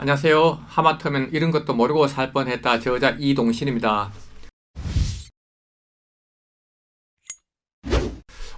안녕하세요. 하마터면 이런 것도 모르고 살 뻔했다. 저자 이동신입니다.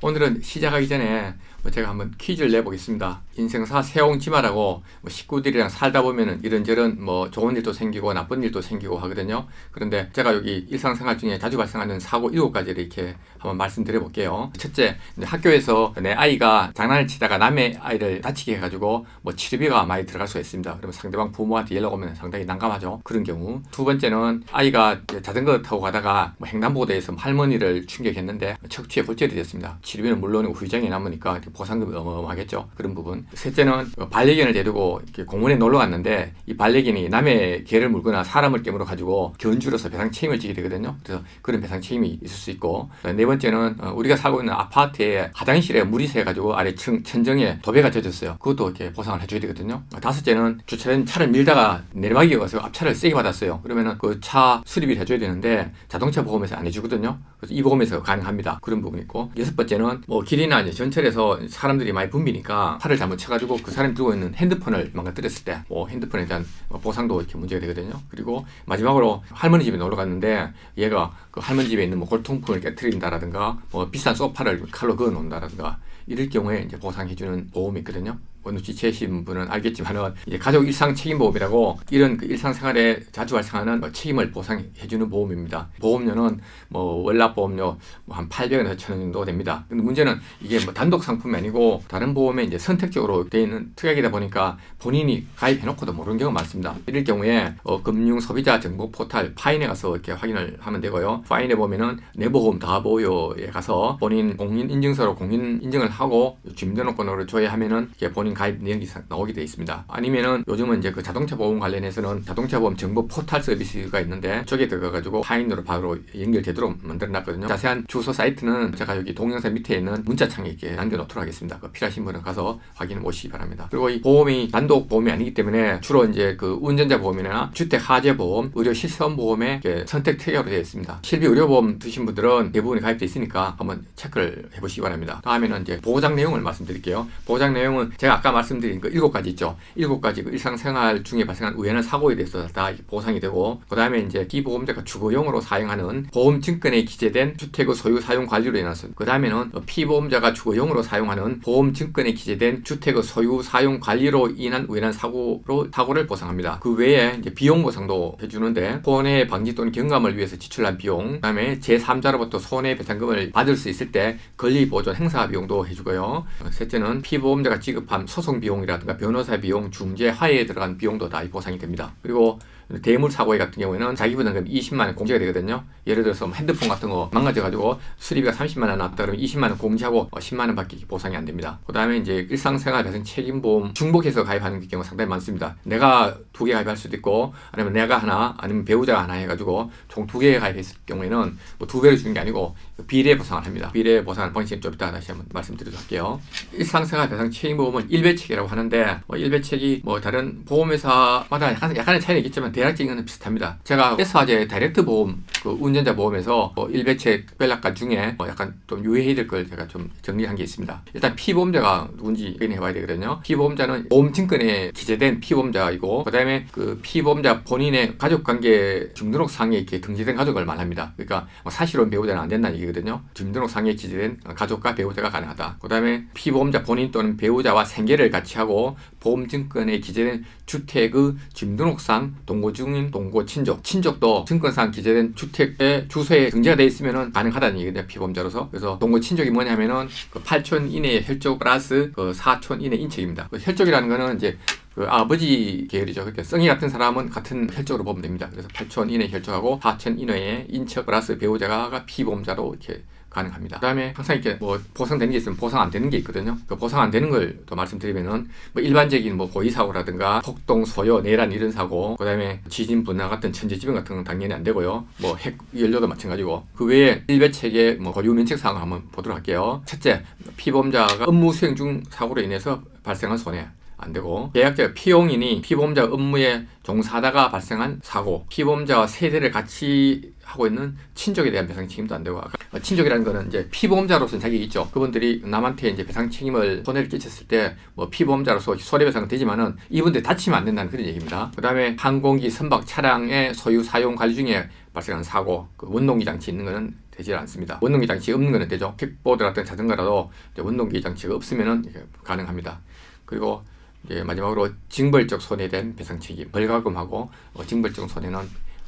오늘은 시작하기 전에 제가 한번 퀴즈를 내보겠습니다. 인생사 세옹지마라고 식구들이랑 살다 보면은 이런저런 좋은 일도 생기고 나쁜 일도 생기고 하거든요. 그런데 제가 여기 일상생활 중에 자주 발생하는 사고 7가지를 이렇게 한번 말씀드려 볼게요. 첫째, 학교에서 내 아이가 장난을 치다가 남의 아이를 다치게 해가지고 치료비가 많이 들어갈 수가 있습니다. 그러면 상대방 부모한테 연락 오면 상당히 난감하죠. 그런 경우. 두 번째는 아이가 자전거 타고 가다가 횡단보도에서 할머니를 충격했는데 척추에 골절이 됐습니다. 치료비는 물론이고 후유장이 남으니까 보상금이 어마어마하겠죠. 그런 부분. 셋째는 반려견을 데리고 공원에 놀러 갔는데 이 반려견이 남의 개를 물거나 사람을 깨물어 가지고 견주로서 배상 책임을 지게 되거든요. 그래서 그런 배상 책임이 있을 수 있고, 네 번째는 우리가 살고 있는 아파트에 화장실에 물이 새 가지고 아래 천정에 도배가 젖었어요. 그것도 이렇게 보상을 해줘야 되거든요. 다섯째는 주차된 차를 밀다가 내리막이가 와서 앞차를 세게 받았어요. 그러면은 그 차 수리비를 해줘야 되는데 자동차 보험에서 안 해주거든요. 그래서 이 보험에서 가능합니다. 그런 부분이 있고, 여섯 번째는 길이나 이제 전철에서 사람들이 많이 붐비니까 팔을 잘못 쳐가지고 그 사람이 들고 있는 핸드폰을 망가뜨렸을 때 핸드폰에 대한 보상도 이렇게 문제가 되거든요. 그리고 마지막으로 할머니 집에 놀러 갔는데 얘가 그 할머니 집에 있는 골통품을 깨뜨린다라든가 비싼 소파를 칼로 그어 놓는다라든가 이럴 경우에 이제 보상해주는 보험이 있거든요. 눈치채신 분은 알겠지만은 이제 가족 일상 책임보험이라고 이런 그 일상생활에 자주 발생하는 책임을 보상해주는 보험입니다. 보험료는 월납보험료 한 800원에서 1000원 정도 됩니다. 근데 문제는 이게 단독 상품이 아니고 다른 보험에 이제 선택적으로 되어 있는 특약이다 보니까 본인이 가입해놓고도 모르는 경우가 많습니다. 이럴 경우에 금융 소비자 정보 포탈 파인에 가서 이렇게 확인을 하면 되고요. 파인에 보면은 내 보험 다 보요에 가서 본인 공인 인증서로 공인 인증을 하고 주민등록번호를 줘야 하면은 이게 본인 가입 내역이 나오게 되어 있습니다. 아니면은 요즘은 이제 그 자동차 보험 관련해서는 자동차 보험 정보 포탈 서비스가 있는데 저기에 들어가가지고 파인으로 바로 연결되도록 만들어놨거든요. 자세한 주소 사이트는 제가 여기 동영상 밑에 있는 문자창에 이렇게 남겨놓도록 하겠습니다. 필요하신 분은 가서 확인해 보시기 바랍니다. 그리고 이 보험이 단독 보험이 아니기 때문에 주로 이제 그 운전자 보험이나 주택 하재 보험, 의료 실손 보험에 선택 특약으로 되어 있습니다. 실비 의료보험 드신 분들은 대부분이 가입되어 있으니까 한번 체크를 해보시기 바랍니다. 다음에는 이제 보장 내용을 말씀드릴게요. 보장 내용은 제가 아까 말씀드린 그 7가지 있죠. 7가지 그 일상생활 중에 발생한 우연한 사고에 대해서 다 보상이 되고, 그 다음에 이제 피보험자가 주거용으로 사용하는 보험증권에 기재된 주택의 소유 사용 관리로 인해서, 그 다음에는 피보험자가 주거용으로 사용하는 보험증권에 기재된 주택의 소유 사용 관리로 인한 우연한 사고를 보상합니다. 그 외에 이제 비용 보상도 해주는데, 손해 방지 또는 경감을 위해서 지출한 비용, 그 다음에 제3자로부터 손해배상금을 받을 수 있을 때 권리보존 행사 비용도 해주고요. 셋째는 피보험자가 지급한 소송 비용이라든가 변호사 비용, 중재, 화해에 들어간 비용도 다 보상이 됩니다. 그리고 대물 사고에 같은 경우에는 자기부담금 20만원 공제가 되거든요. 예를 들어서 핸드폰 같은 거 망가져가지고 수리비가 30만원 나왔다 그러면 20만원 공제하고 10만원 밖에 보상이 안 됩니다. 그 다음에 이제 일상생활 발생 책임보험 중복해서 가입하는 경우가 상당히 많습니다. 내가 2개 가입할 수도 있고, 아니면 내가 하나, 아니면 배우자가 하나 해가지고 총 2개 가입했을 경우에는 2배를 주는 게 아니고 비례 보상을 합니다. 비례 보상하는 방식은 좀 이따 다시 한번 말씀드리도록 할게요. 일상생활 발생 책임보험은 일배책이라고 하는데, 일배책이 다른 보험회사마다 약간의 차이는 있겠지만 대략적인 건 비슷합니다. 제가 S화재 다이렉트 보험, 그 운전자 보험에서 일배책 특별약관 중에 약간 좀 유의해야 될 걸 제가 좀 정리한 게 있습니다. 일단 피보험자가 누군지 확인해 봐야 되거든요. 피보험자는 보험증권에 기재된 피보험자이고, 그 다음에 그 피보험자 본인의 가족관계 주민등록상에 이렇게 등재된 가족을 말합니다. 그러니까 사실혼 배우자는 안 된다는 얘기거든요. 주민등록상에 기재된 가족과 배우자가 가능하다. 그 다음에 피보험자 본인 또는 배우자와 생계를 같이 하고 보험증권에 기재된 주택의 주민등록상 동거 중인 동거 친족도 증권상 기재된 주택의 주소에 등재가 되어 있으면 가능하다는 얘기거든요. 피보험자로서. 그래서 동거 친족이 뭐냐면은 그 8촌 이내의 혈족 플러스 그 4촌 이내 인척입니다. 그 혈족이라는 거는 이제 그 아버지 계열이죠. 그러니까 성이 같은 사람은 같은 혈족으로 보면 됩니다. 그래서 8촌 이내 혈족하고 4촌 이내의 인척 플러스 배우자가 피보험자로 이렇게 가능합니다. 그 다음에 항상 이렇게 보상되는 게 있으면 보상 안 되는 게 있거든요. 그 보상 안 되는 걸 또 말씀드리면은 일반적인 고의사고라든가 폭동, 소요, 내란 이런 사고, 그 다음에 지진, 분화 같은 천재지변 같은 건 당연히 안 되고요. 핵 연료도 마찬가지고. 그 외에 일배책의 고유 면책 사항을 한번 보도록 할게요. 첫째, 피보험자가 업무 수행 중 사고로 인해서 발생한 손해. 안 되고, 계약자가 피용인이 피보험자 업무에 종사하다가 발생한 사고, 피보험자와 세대를 같이 하고 있는 친족에 대한 배상 책임도 안 되고, 친족이라는 거는 이제 피보험자로서는 자격이 있죠. 그분들이 남한테 이제 배상 책임을 손해를 끼쳤을 때 뭐 피보험자로서 손해배상은 되지만은 이분들 다치면 안 된다는 그런 얘기입니다. 그다음에 항공기 선박 차량의 소유 사용 관리 중에 발생한 사고, 그 원동기 장치 있는 거는 되지 않습니다. 원동기 장치 없는 거는 되죠. 킥보드 같은 자전거라도 원동기 장치가 없으면은 가능합니다. 그리고 이제 마지막으로 징벌적 손해에 대한 배상 책임, 벌과금하고 징벌적 손해는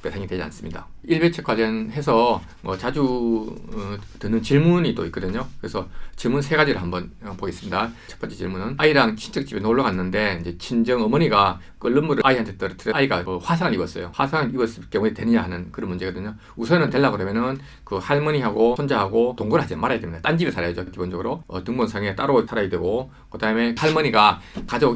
배상이 되지 않습니다. 일배책 관련해서 자주 듣는 질문이 또 있거든요. 그래서 질문 3가지를 한번 보겠습니다. 첫 번째 질문은, 아이랑 친척집에 놀러 갔는데 이제 친정 어머니가 끓는 물을 아이한테 떨어뜨려 아이가 화상을 입었어요. 화상을 입었을 경우에 되느냐 하는 그런 문제거든요. 우선은 되려고 그러면은 그 할머니하고 손자하고 동거를 하지 말아야 됩니다. 딴 집에 살아야죠. 기본적으로 등본상에 따로 살아야 되고, 그 다음에 할머니가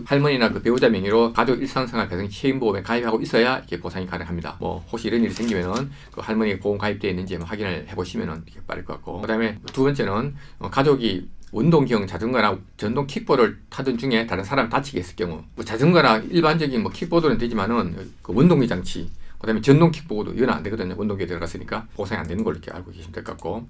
할머니나 그 배우자 명의로 가족 일상생활 배상 책임보험에 가입하고 있어야 이게 보상이 가능합니다. 뭐 혹시 이런 일이 생기면은 그 할머니 보험 가입되어 있는지 확인을 해보시면은 이렇게 빠를 것 같고, 그 다음에 두 번째는 가족이 운동기형 자전거나 전동 킥보드를 타던 중에 다른 사람이 다치게 했을 경우, 뭐 자전거나 일반적인 뭐 킥보드는 되지만은 그 원동기 장치, 그 다음에 전동 킥보드 이건 안 되거든요. 원동기에 들어갔으니까 보상이 안 되는 걸로 이렇게 알고 계시면 될 것 같고,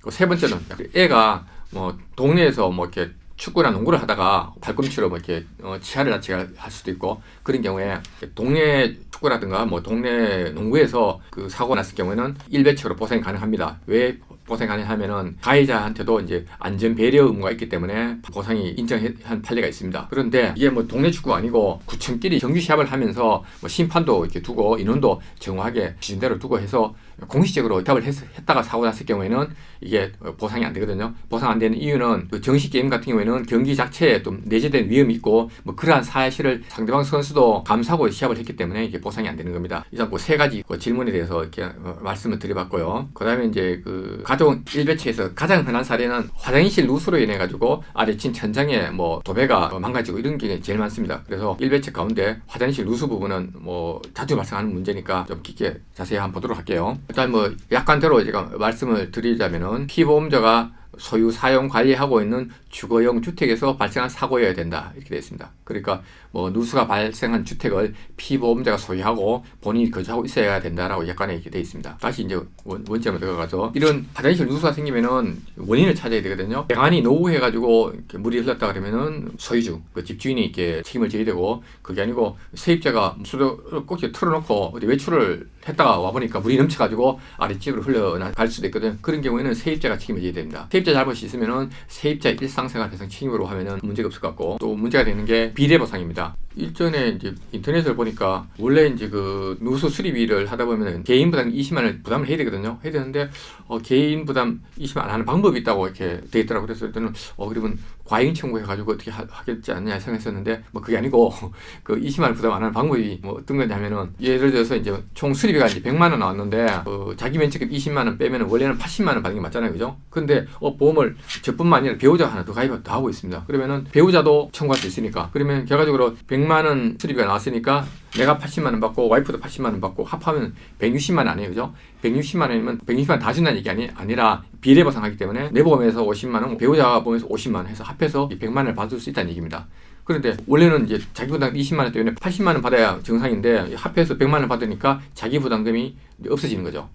그 세 번째는 애가 뭐 동네에서 뭐 이렇게 축구나 농구를 하다가 발꿈치로 뭐 이렇게 치아를 다치게 할 수도 있고, 그런 경우에 동네 축구라든가 뭐 동네 농구에서 그 사고 났을 경우에는 일배책으로 보상이 가능합니다. 왜 보상이 가능하면은 가해자한테도 이제 안전 배려 의무가 있기 때문에 보상이 인정한 판례가 있습니다. 그런데 이게 뭐 동네 축구가 아니고 구청끼리 정규 시합을 하면서 뭐 심판도 이렇게 두고 인원도 정확하게 기준대로 두고 해서 공식적으로 협을 했다가 사고 났을 경우에는 이게 보상이 안 되거든요. 보상 안 되는 이유는 그 정식 게임 같은 경우에는 경기 자체에 좀 내재된 위험이 있고, 뭐 그러한 사실을 상대방 선수도 감사하고 시합을 했기 때문에 이게 보상이 안 되는 겁니다. 이상 그 3가지 그 질문에 대해서 이렇게 말씀을 드려봤고요. 그 다음에 이제 그 가족 일배치에서 가장 흔한 사례는 화장실 누수로 인해 가지고 아래층 천장에 뭐 도배가 망가지고 이런 게 제일 많습니다. 그래서 일배책 가운데 화장실 누수 부분은 뭐 자주 발생하는 문제니까 좀 깊게 자세히 한번 보도록 할게요. 일단 뭐 약관대로 제가 말씀을 드리자면은, 피보험자가 소유 사용 관리하고 있는 주거용 주택에서 발생한 사고여야 된다, 이렇게 되어 있습니다. 그러니까 뭐 누수가 발생한 주택을 피보험자가 소유하고 본인이 거주하고 있어야 된다라고 약관에 이렇게 되어 있습니다. 다시 이제 원점으로 들어가서, 이런 화장실 누수가 생기면은 원인을 찾아야 되거든요. 배관이 노후해가지고 물이 흘렀다 그러면은 소유주, 그 집주인이 이렇게 책임을 져야 되고, 그게 아니고 세입자가 수도를 꼭 틀어놓고 어디 외출을 했다가 와보니까 물이 넘쳐가지고 아래쪽으로 흘러갈 수도 있거든요. 그런 경우에는 세입자가 책임을 져야 됩니다. 세입자 잘못이 있으면은 세입자 일상생활 배상 책임으로 하면은 문제가 없을 것 같고, 또 문제가 되는 게 비례보상입니다. 일전에 이제 인터넷을 보니까 원래 이제 그 누수 수리비를 하다 보면은 개인 부담 20만 원 부담을 해야 되거든요. 해야 되는데 개인 부담 20만 원 하는 방법이 있다고 이렇게 돼 있더라고요. 그래서 저는 그러면 과잉 청구해가지고 어떻게 하겠지 않냐 생각했었는데, 뭐 그게 아니고 그 20만 원 부담 안 하는 방법이 뭐 어떤 거냐면은, 예를 들어서 이제 총 수리비가 이제 100만 원 나왔는데 자기 면책금 20만 원 빼면은 원래는 80만 원 받는 게 맞잖아요, 그죠? 근데 보험을 저뿐만 아니라 배우자가 하나 더 가입을 더 하고 있습니다. 그러면은 배우자도 청구할 수 있으니까, 그러면 결과적으로 100만 원 수리비가 나왔으니까 내가 80만 원 받고 와이프도 80만 원 받고 합하면 160만 원 아니에요, 그죠? 160만 원이면 160만 원 다 준다는 얘기 아니라 비례보상하기 때문에 내 보험에서 50만 원, 배우자 보험에서 50만 원 해서 합해서 100만 원을 받을 수 있다는 얘기입니다. 그런데 원래는 이제 자기 부담 20만 원 때문에 80만 원 받아야 정상인데 합해서 100만 원 받으니까 자기 부담금이 없어지는 거죠.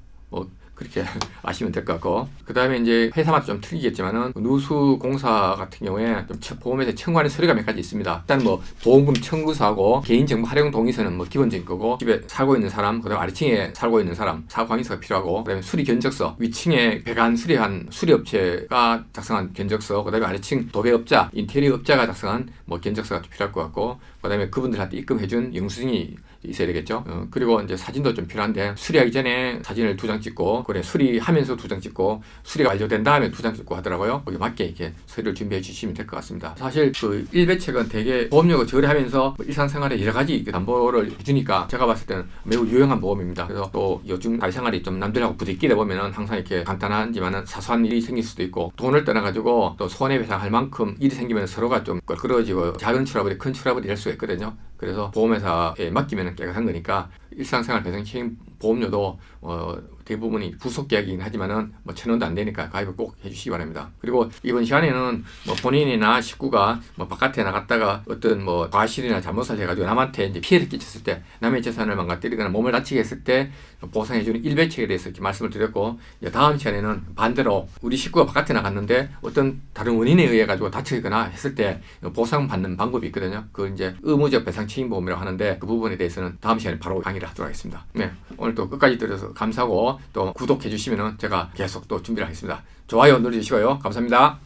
그렇게 아시면 될 것 같고, 그 다음에 이제 회사마다 좀 틀리겠지만은 누수 공사 같은 경우에 좀 보험에서 청구하는 서류가 몇 가지 있습니다. 일단 뭐 보험금 청구서하고 개인정보 활용 동의서는 뭐 기본적인 거고, 집에 살고 있는 사람, 그 다음에 아래층에 살고 있는 사람 사고 항의서가 필요하고, 그 다음에 수리 견적서, 위층에 배관 수리한 수리업체가 작성한 견적서, 그 다음에 아래층 도배업자, 인테리어 업자가 작성한 뭐 견적서가 필요할 것 같고, 그 다음에 그분들한테 입금해준 영수증이 있어야 되겠죠. 그리고 이제 사진도 좀 필요한데, 수리하기 전에 사진을 2장 찍고, 그래 수리하면서 2장 찍고, 수리가 완료된 다음에 2장 찍고 하더라고요. 거기에 맞게 이렇게 서류를 준비해 주시면 될 것 같습니다. 사실 그 일배책은 되게 보험료가 저렴하면서 일상생활에 여러 가지 담보를 해주니까 제가 봤을 때는 매우 유용한 보험입니다. 그래서 또 요즘 사회생활이 좀 남들하고 부딪히다 보면은 항상 이렇게 간단하지만은 사소한 일이 생길 수도 있고, 돈을 떠나가지고 또 손해배상할 만큼 일이 생기면 서로가 좀 껄끄러워지고 작은 트러블이 큰 트러블이 될 수가 있거든요. 그래서 보험회사에 맡기면 깨끗한 거니까 일상생활 배상 책임 보험료도 대부분이 부속 계약이긴 하지만은 뭐 1,000원도 안 되니까 가입을 꼭 해주시기 바랍니다. 그리고 이번 시간에는 뭐 본인이나 식구가 뭐 바깥에 나갔다가 어떤 뭐 과실이나 잘못을 해가지고 남한테 이제 피해를 끼쳤을 때, 남의 재산을 망가뜨리거나 몸을 다치게 했을 때 보상해주는 일배책에 대해서 이렇게 말씀을 드렸고, 이제 다음 시간에는 반대로 우리 식구가 바깥에 나갔는데 어떤 다른 원인에 의해 가지고 다치거나 했을 때 보상받는 방법이 있거든요. 그걸 이제 의무적 배상 책임보험이라고 하는데, 그 부분에 대해서는 다음 시간에 바로 강의를 하도록 하겠습니다. 네, 오늘 또 끝까지 들어서 감사하고 또 구독해 주시면은 제가 계속 또 준비를 하겠습니다. 좋아요 눌러주시고요. 감사합니다.